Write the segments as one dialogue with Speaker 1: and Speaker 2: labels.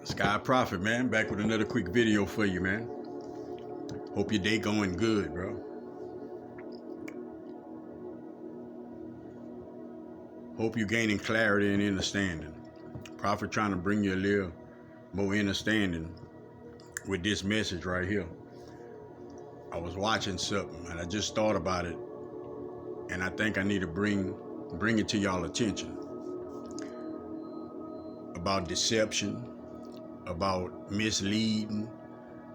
Speaker 1: Sky Prophet, man, back with another quick video for you, man. Hope your day going good, bro. Hope you gaining clarity and understanding. Prophet trying to bring you a little more understanding with this message right here. I was watching something and I just thought about it, and I think I need to bring it to y'all attention about deception, about misleading,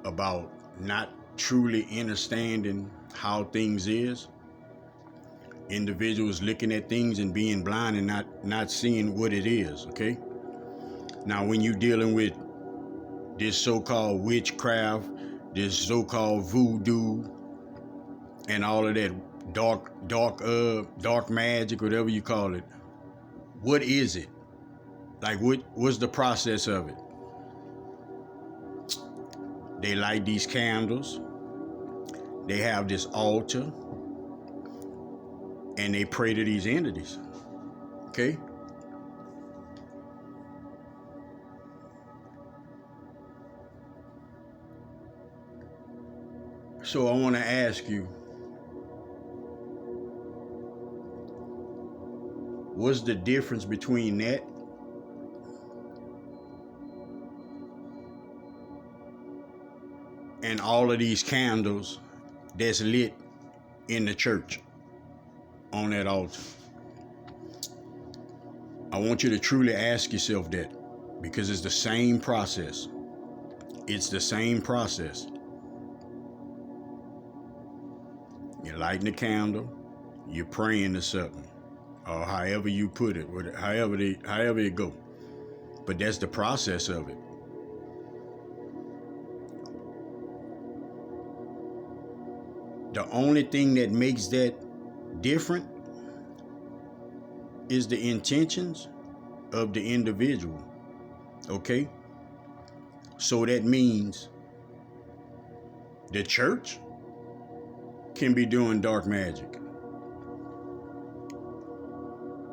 Speaker 1: about not truly understanding how things is. Individuals looking at things and being blind and not seeing what it is, okay? Now, when you're dealing with this so-called witchcraft, this so-called voodoo, and all of that dark magic, whatever you call it, what is it? Like, what's the process of it? They light these candles, they have this altar, and they pray to these entities, okay? So I want to ask you, what's the difference between that and all of these candles that's lit in the church on that altar? I want you to truly ask yourself that, because it's the same process. It's the same process. You're lighting the candle, you're praying to something, or however you put it, however it go. But that's the process of it. The only thing that makes that different is the intentions of the individual, okay? So that means the church can be doing dark magic,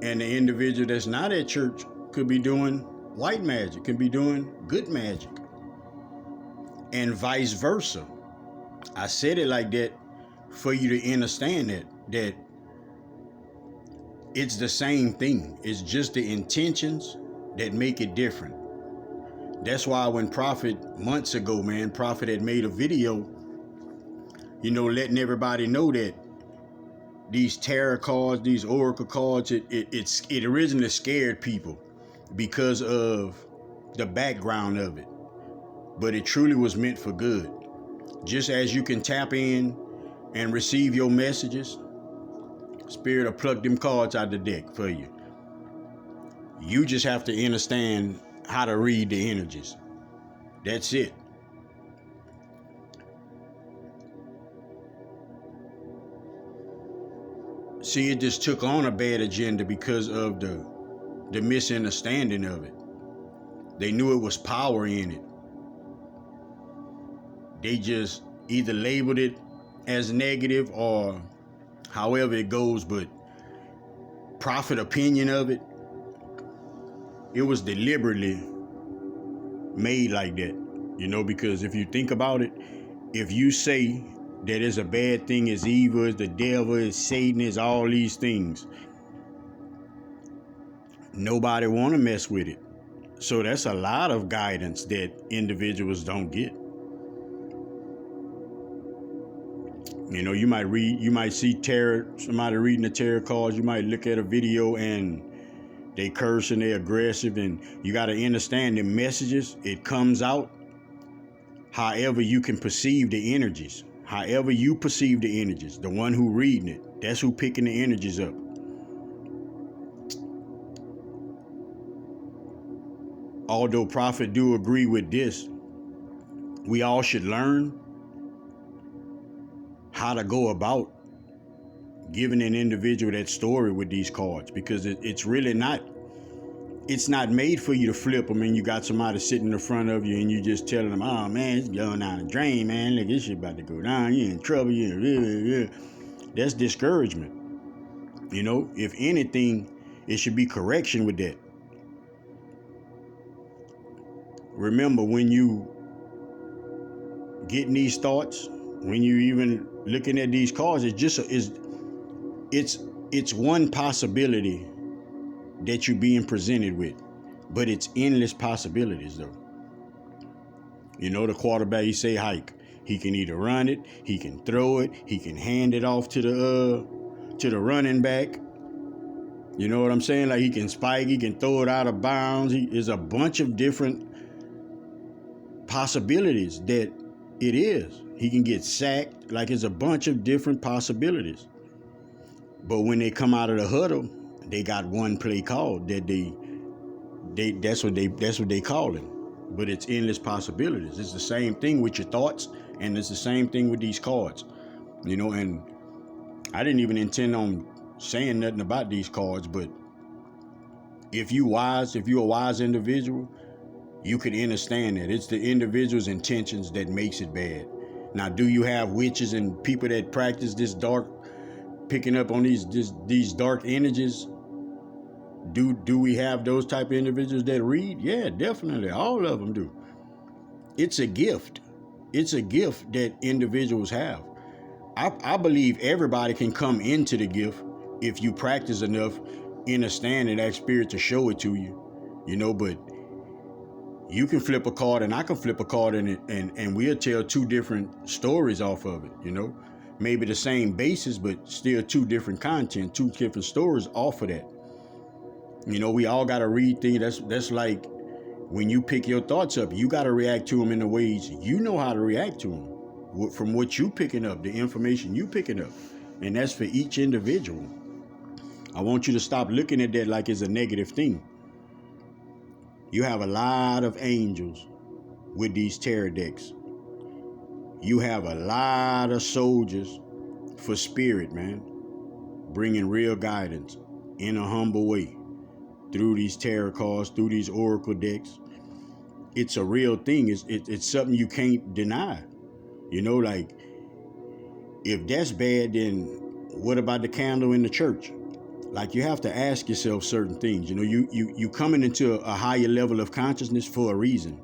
Speaker 1: and the individual that's not at church could be doing white magic, can be doing good magic, and vice versa. I said it like that for you to understand that it's the same thing. It's just the intentions that make it different. That's why when Prophet, months ago, man, Prophet had made a video, letting everybody know that these tarot cards, these oracle cards, it originally scared people because of the background of it. But it truly was meant for good. Just as you can tap in and receive your messages, Spirit will pluck them cards out the deck for you. You just have to understand how to read the energies. That's it. See, it just took on a bad agenda because of the misunderstanding of it. They knew it was power in it. They just either labeled it as negative or however it goes, but Prophet opinion of it, it was deliberately made like that, because if you think about it, if you say that it's a bad thing, it's evil, it's the devil, it's Satan, it's all these things, nobody want to mess with it. So that's a lot of guidance that individuals don't get. You might see somebody reading the tarot cards, you might look at a video and they curse and they aggressive, and you got to understand the messages, it comes out however you can perceive the energies. However you perceive the energies, the one who reading it, that's who picking the energies up. Although Prophet do agree with this, we all should learn how to go about giving an individual that story with these cards, because it's really not, it's not made for you to flip them and you got somebody sitting in front of you and you just telling them, oh man, it's going down the drain, man, look, this shit about to go down, you're in trouble, that's discouragement. If anything, it should be correction with that. remember, when you getting these thoughts, when you even looking at these cards, it's one possibility that you're being presented with, but it's endless possibilities though. You know, the quarterback, he say hike. He can either run it, he can throw it, he can hand it off to the running back. You know what I'm saying? Like, he can spike, he can throw it out of bounds. There's a bunch of different possibilities that it is. He can get sacked. Like, it's a bunch of different possibilities. But when they come out of the huddle, they got one play called that that's what they call it. But it's endless possibilities. It's the same thing with your thoughts, and it's the same thing with these cards. You know, and I didn't even intend on saying nothing about these cards, but if you're a wise individual, you can understand that it's the individual's intentions that makes it bad. Now, do you have witches and people that practice this dark, picking up on these dark energies? Do we have those type of individuals that read? Yeah, definitely. All of them do. It's a gift. It's a gift that individuals have. I believe everybody can come into the gift if you practice enough, understanding that spirit to show it to you. You know, but you can flip a card and I can flip a card and we'll tell two different stories off of it, you know. Maybe the same basis, but still two different content, two different stories off of that. You know, we all got to read things. That's like when you pick your thoughts up, you got to react to them in the ways you know how to react to them from what you picking up, the information you picking up. And that's for each individual. I want you to stop looking at that like it's a negative thing. You have a lot of angels with these tarot decks. You have a lot of soldiers for spirit, man, bringing real guidance in a humble way through these tarot cards, through these oracle decks. It's a real thing. It's something you can't deny. You know, like, if that's bad, then what about the candle in the church? Like, you have to ask yourself certain things. You know, you coming into a higher level of consciousness for a reason.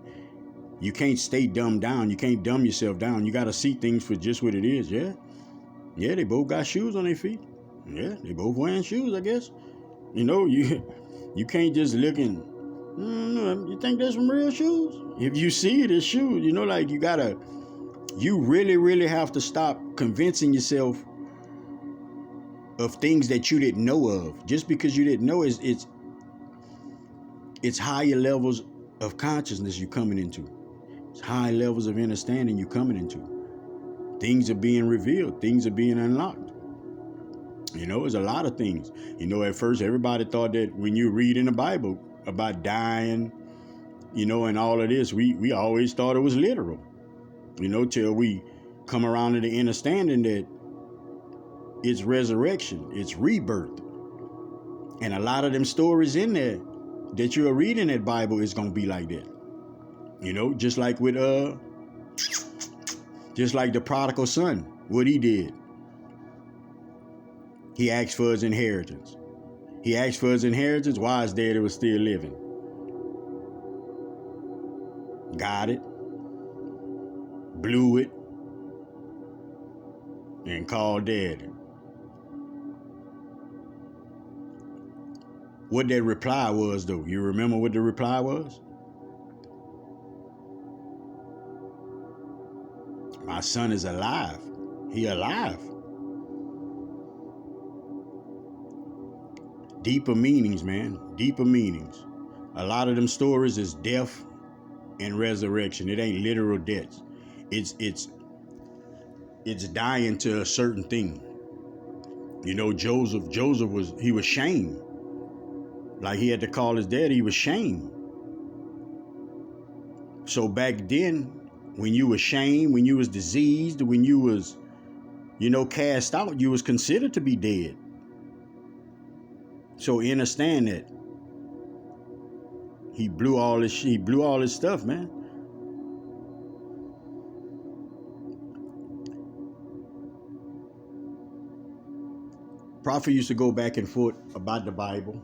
Speaker 1: You can't stay dumbed down. You can't dumb yourself down. You got to see things for just what it is. Yeah, they both got shoes on their feet. Yeah, they both wearing shoes, I guess. You know, you can't just look and, you think that's some real shoes? If you see it as shoes, you know, like, you really, really have to stop convincing yourself of things that you didn't know of. Just because you didn't know, it's higher levels of consciousness you're coming into. It's high levels of understanding you're coming into. Things are being revealed. Things are being unlocked. You know, there's a lot of things. You know, at first everybody thought that when you read in the Bible about dying, you know, and all of this, we always thought it was literal. You know, till we come around to the understanding that it's resurrection, it's rebirth. And a lot of them stories in there that you're reading that Bible is going to be like that. You know, just like the prodigal son, what he did. He asked for his inheritance. He asked for his inheritance while his daddy was still living. Got it. Blew it. And called daddy. What that reply was, though, you remember what the reply was? My son is alive. He alive. Deeper meanings, man. Deeper meanings. A lot of them stories is death and resurrection. It ain't literal death. It's dying to a certain thing. You know, Joseph was shamed. Like, he had to call his dad, he was shamed. So back then, when you was shamed, when you was diseased, when you was, you know, cast out, you was considered to be dead. So understand that. He blew all his stuff, man. Prophet used to go back and forth about the Bible.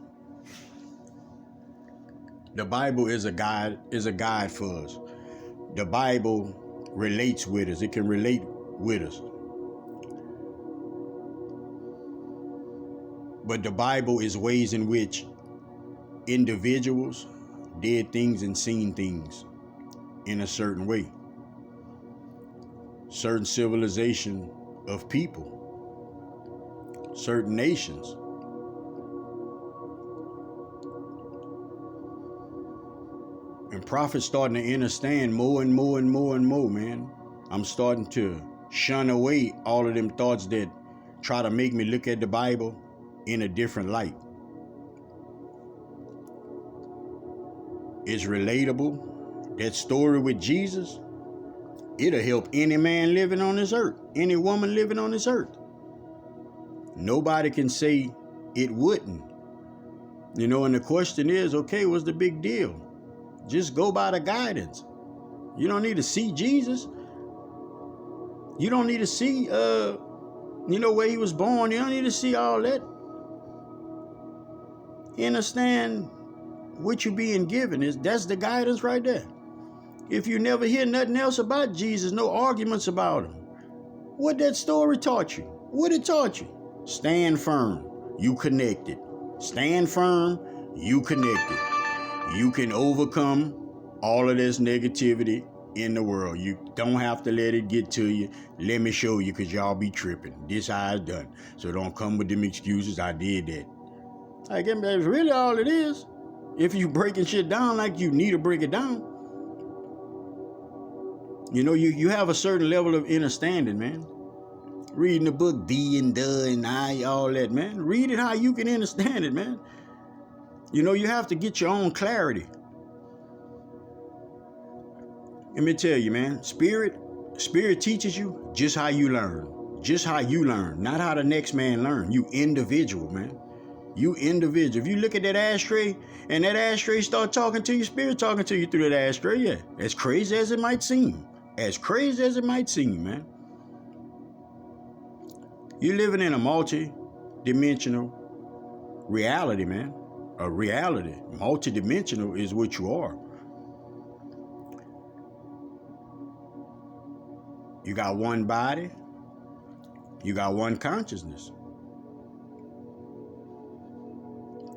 Speaker 1: The Bible is a guide for us. The Bible relates with us. It can relate with us. But the Bible is ways in which individuals did things and seen things in a certain way. Certain civilization of people, certain nations. And prophets starting to understand more and more and more and more, man. I'm starting to shun away all of them thoughts that try to make me look at the Bible in a different light. It's relatable. That story with Jesus, it'll help any man living on this earth, any woman living on this earth. Nobody can say it wouldn't. You know, and the question is, okay, what's the big deal? Just go by the guidance. You don't need to see Jesus. You don't need to see, where he was born. You don't need to see all that. You understand what you're being given that's the guidance right there. If you never hear nothing else about Jesus, no arguments about him, what that story taught you? What it taught you? Stand firm. You connected. Stand firm. You connected. You can overcome all of this negativity in the world. You don't have to let it get to you. Let me show you, because y'all be tripping. This how it's done. So don't come with them excuses. I did that. Like, that's really all it is. If you breaking shit down like you need to break it down. You know, you have a certain level of understanding, man. Reading the book, be and the and I, all that, man. Read it how you can understand it, man. You know, you have to get your own clarity. Let me tell you, man, Spirit teaches you just how you learn. Just how you learn, not how the next man learn. You individual, man. You individual. If you look at that ashtray and that ashtray start talking to you, Spirit talking to you through that ashtray, yeah. As crazy as it might seem. As crazy as it might seem, man. You're living in a multi-dimensional reality, man. A reality. Multi-dimensional is what you are. You got one body. You got one consciousness.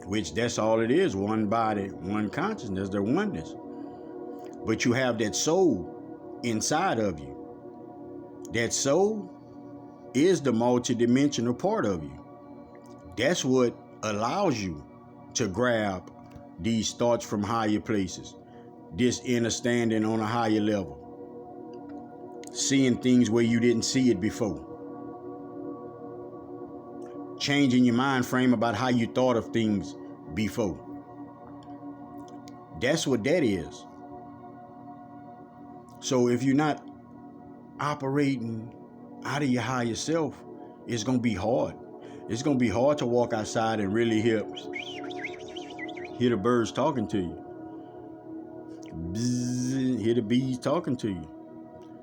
Speaker 1: Which that's all it is. One body, one consciousness. They're oneness. But you have that soul inside of you. That soul is the multidimensional part of you. That's what allows you to grab these thoughts from higher places. This understanding on a higher level. Seeing things where you didn't see it before. Changing your mind frame about how you thought of things before. That's what that is. So if you're not operating out of your higher self, it's going to be hard. It's going to be hard to walk outside and really hear the birds talking to you. Bzzz, hear the bees talking to you.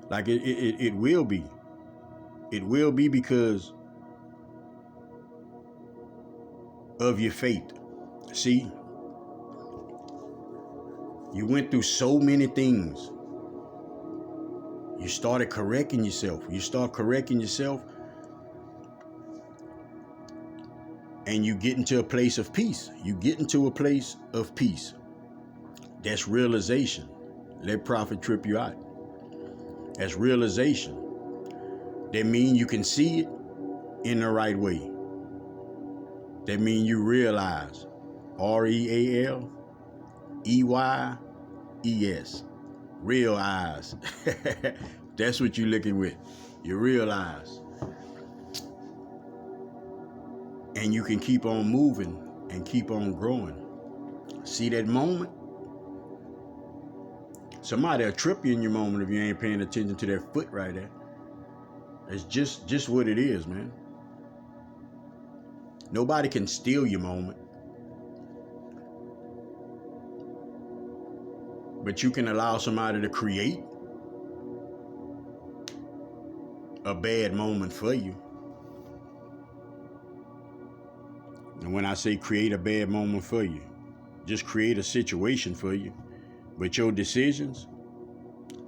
Speaker 1: Like it will be. It will be because of your faith. See, you went through so many things. You started correcting yourself. You start correcting yourself, and you get into a place of peace. You get into a place of peace. That's realization. Let prophet trip you out. That's realization. That means you can see it in the right way. That means you realize. REALEYES. Real eyes. That's what you're looking with. You realize. And you can keep on moving and keep on growing. See that moment? Somebody will trip you in your moment if you ain't paying attention to that foot right there. It's just what it is, man. Nobody can steal your moment. But you can allow somebody to create a bad moment for you. And when I say create a bad moment for you, just create a situation for you. But your decisions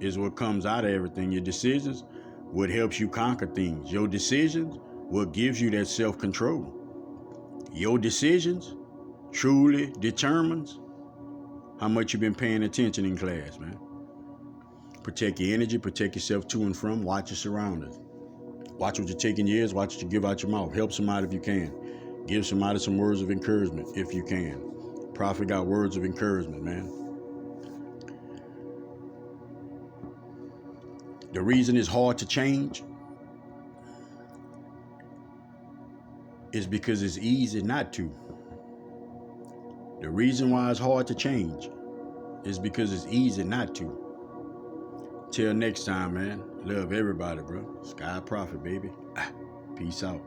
Speaker 1: is what comes out of everything. Your decisions, what helps you conquer things. Your decisions, what gives you that self-control. Your decisions truly determines how much you've been paying attention in class, man. Protect your energy, protect yourself to and from, watch your surroundings. Watch what you take in your ears, watch what you give out your mouth. Help somebody if you can. Give somebody some words of encouragement if you can. Prophet got words of encouragement, man. The reason it's hard to change is because it's easy not to. The reason why it's hard to change is because it's easy not to. Till next time, man. Love everybody, bro. Sky Prophet, baby. Peace out.